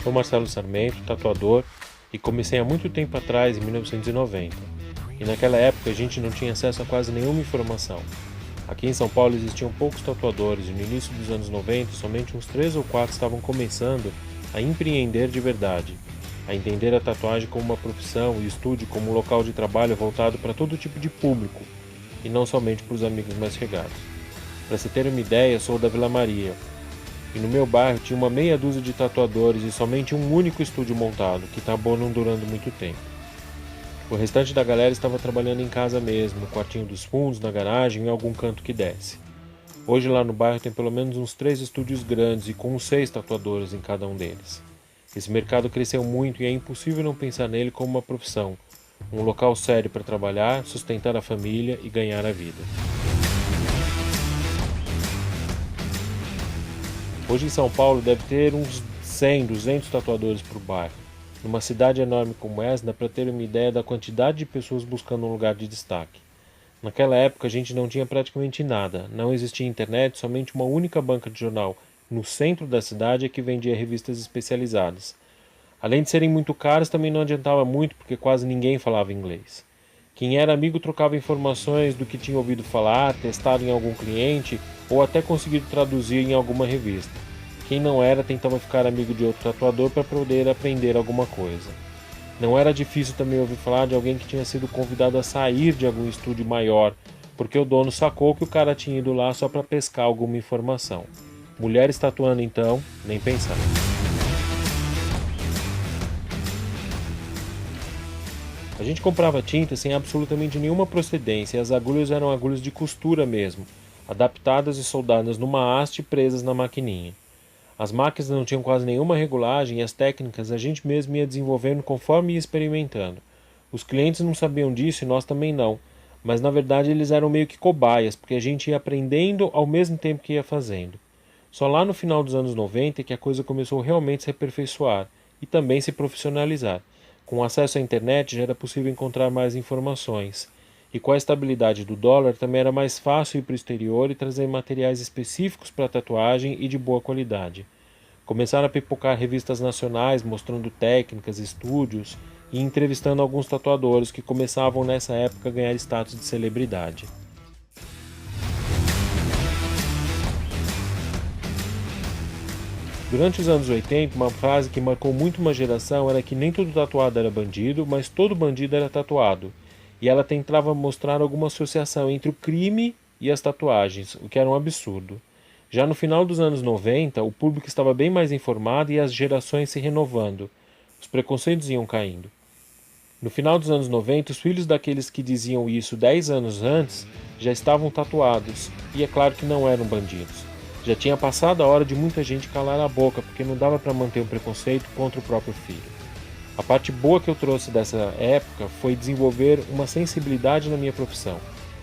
Sou Marcelo Sarmento, tatuador, e comecei há muito tempo atrás, em 1990. E naquela época a gente não tinha acesso a quase nenhuma informação. Aqui em São Paulo existiam poucos tatuadores e no início dos anos 90 somente uns 3 ou 4 estavam começando a empreender de verdade, a entender a tatuagem como uma profissão e o estúdio como um local de trabalho voltado para todo tipo de público e não somente para os amigos mais chegados. Para se ter uma ideia, sou da Vila Maria e no meu bairro tinha uma meia dúzia de tatuadores e somente um único estúdio montado, que acabou não durando muito tempo. O restante da galera estava trabalhando em casa mesmo, no quartinho dos fundos, na garagem ou em algum canto que desse. Hoje lá no bairro tem pelo menos uns 3 estúdios grandes e com uns 6 tatuadores em cada um deles. Esse mercado cresceu muito e é impossível não pensar nele como uma profissão, um local sério para trabalhar, sustentar a família e ganhar a vida. Hoje em São Paulo deve ter uns 100, 200 tatuadores por bairro. Numa cidade enorme como essa, dá para ter uma ideia da quantidade de pessoas buscando um lugar de destaque. Naquela época a gente não tinha praticamente nada, não existia internet, somente uma única banca de jornal no centro da cidade é que vendia revistas especializadas. Além de serem muito caras, também não adiantava muito porque quase ninguém falava inglês. Quem era amigo trocava informações do que tinha ouvido falar, testado em algum cliente ou até conseguido traduzir em alguma revista. Quem não era tentava ficar amigo de outro tatuador para poder aprender alguma coisa. Não era difícil também ouvir falar de alguém que tinha sido convidado a sair de algum estúdio maior, porque o dono sacou que o cara tinha ido lá só para pescar alguma informação. Mulheres tatuando então, nem pensar. A gente comprava tinta sem absolutamente nenhuma procedência e as agulhas eram agulhas de costura mesmo, adaptadas e soldadas numa haste e presas na maquininha. As máquinas não tinham quase nenhuma regulagem e as técnicas a gente mesmo ia desenvolvendo conforme ia experimentando. Os clientes não sabiam disso e nós também não, mas na verdade eles eram meio que cobaias, porque a gente ia aprendendo ao mesmo tempo que ia fazendo. Só lá no final dos anos 90 que a coisa começou realmente a se aperfeiçoar e também se profissionalizar. Com acesso à internet já era possível encontrar mais informações. E com a estabilidade do dólar também era mais fácil ir para o exterior e trazer materiais específicos para tatuagem e de boa qualidade. Começaram a pipocar revistas nacionais mostrando técnicas, estúdios e entrevistando alguns tatuadores que começavam nessa época a ganhar status de celebridade. Durante os anos 80, uma frase que marcou muito uma geração era que nem todo tatuado era bandido, mas todo bandido era tatuado. E ela tentava mostrar alguma associação entre o crime e as tatuagens, o que era um absurdo. Já no final dos anos 90, o público estava bem mais informado e as gerações se renovando. Os preconceitos iam caindo. No final dos anos 90, os filhos daqueles que diziam isso 10 anos antes já estavam tatuados, e é claro que não eram bandidos. Já tinha passado a hora de muita gente calar a boca, porque não dava para manter um preconceito contra o próprio filho. A parte boa que eu trouxe dessa época foi desenvolver uma sensibilidade na minha profissão.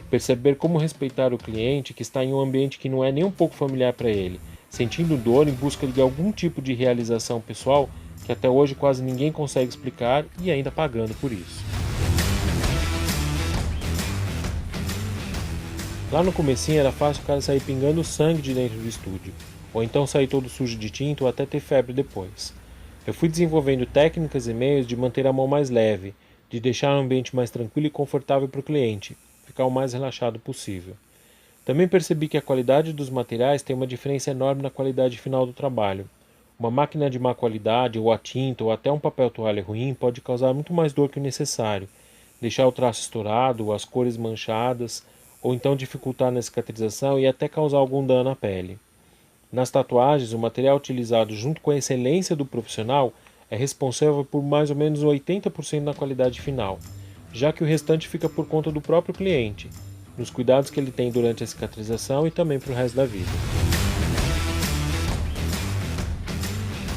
Perceber como respeitar o cliente que está em um ambiente que não é nem um pouco familiar para ele, sentindo dor em busca de algum tipo de realização pessoal que até hoje quase ninguém consegue explicar e ainda pagando por isso. Lá no comecinho era fácil o cara sair pingando sangue de dentro do estúdio, ou então sair todo sujo de tinta ou até ter febre depois. Eu fui desenvolvendo técnicas e meios de manter a mão mais leve, de deixar o ambiente mais tranquilo e confortável para o cliente, ficar o mais relaxado possível. Também percebi que a qualidade dos materiais tem uma diferença enorme na qualidade final do trabalho. Uma máquina de má qualidade, ou a tinta, ou até um papel toalha ruim pode causar muito mais dor que o necessário, deixar o traço estourado, as cores manchadas, ou então dificultar na cicatrização e até causar algum dano à pele. Nas tatuagens, o material utilizado junto com a excelência do profissional é responsável por mais ou menos 80% da qualidade final, já que o restante fica por conta do próprio cliente, nos cuidados que ele tem durante a cicatrização e também para o resto da vida.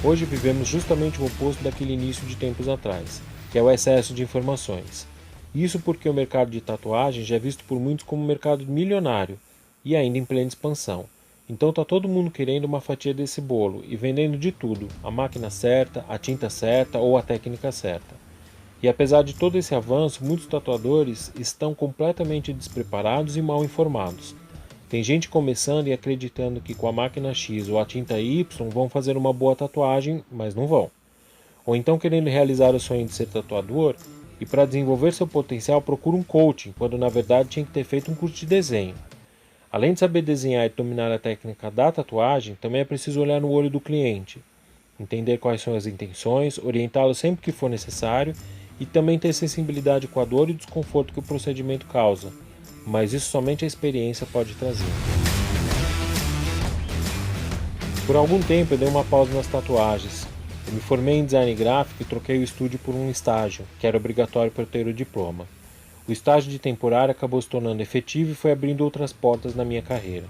Hoje vivemos justamente o oposto daquele início de tempos atrás, que é o excesso de informações. Isso porque o mercado de tatuagem já é visto por muitos como um mercado milionário e ainda em plena expansão. Então está todo mundo querendo uma fatia desse bolo e vendendo de tudo, a máquina certa, a tinta certa ou a técnica certa. E apesar de todo esse avanço, muitos tatuadores estão completamente despreparados e mal informados. Tem gente começando e acreditando que com a máquina X ou a tinta Y vão fazer uma boa tatuagem, mas não vão. ou então querendo realizar o sonho de ser tatuador e para desenvolver seu potencial procura um coaching, quando na verdade tinha que ter feito um curso de desenho. Além de saber desenhar e dominar a técnica da tatuagem, também é preciso olhar no olho do cliente, entender quais são as intenções, orientá-lo sempre que for necessário e também ter sensibilidade com a dor e o desconforto que o procedimento causa, mas isso somente a experiência pode trazer. Por algum tempo eu dei uma pausa nas tatuagens. Eu me formei em design gráfico e troquei o estúdio por um estágio, que era obrigatório para ter o diploma. O estágio de temporário acabou se tornando efetivo e foi abrindo outras portas na minha carreira.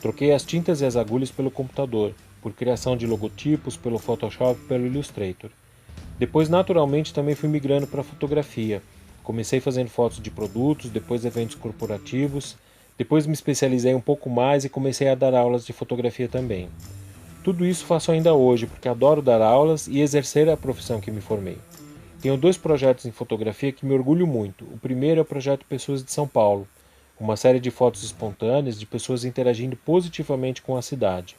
Troquei as tintas e as agulhas pelo computador, por criação de logotipos, pelo Photoshop e pelo Illustrator. Depois, naturalmente, também fui migrando para a fotografia. Comecei fazendo fotos de produtos, depois eventos corporativos, depois me especializei um pouco mais e comecei a dar aulas de fotografia também. Tudo isso faço ainda hoje, porque adoro dar aulas e exercer a profissão que me formei. Tenho 2 projetos em fotografia que me orgulho muito. O primeiro é o projeto Pessoas de São Paulo, uma série de fotos espontâneas de pessoas interagindo positivamente com a cidade.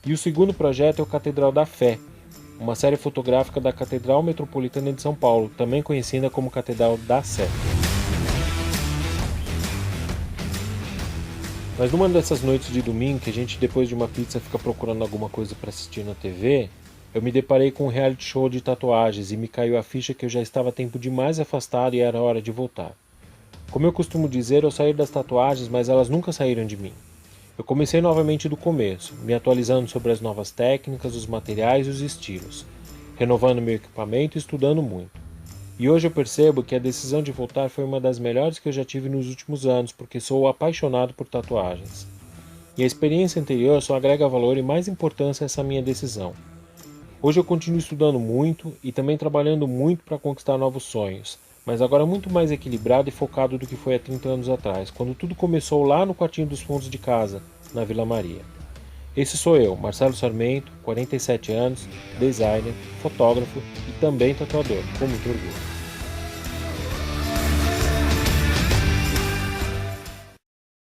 E o segundo projeto é o Catedral da Fé, uma série fotográfica da Catedral Metropolitana de São Paulo, também conhecida como Catedral da Sé. Mas numa dessas noites de domingo, que a gente depois de uma pizza fica procurando alguma coisa para assistir na TV, eu me deparei com um reality show de tatuagens e me caiu a ficha que eu já estava tempo demais afastado e era hora de voltar. Como eu costumo dizer, eu saí das tatuagens, mas elas nunca saíram de mim. Eu comecei novamente do começo, me atualizando sobre as novas técnicas, os materiais e os estilos, renovando meu equipamento e estudando muito. E hoje eu percebo que a decisão de voltar foi uma das melhores que eu já tive nos últimos anos, porque sou apaixonado por tatuagens. E a experiência anterior só agrega valor e mais importância a essa minha decisão. Hoje eu continuo estudando muito e também trabalhando muito para conquistar novos sonhos, mas agora muito mais equilibrado e focado do que foi há 30 anos atrás, quando tudo começou lá no quartinho dos fundos de casa, na Vila Maria. Esse sou eu, Marcelo Sarmento, 47 anos, designer, fotógrafo e também tatuador, com muito orgulho.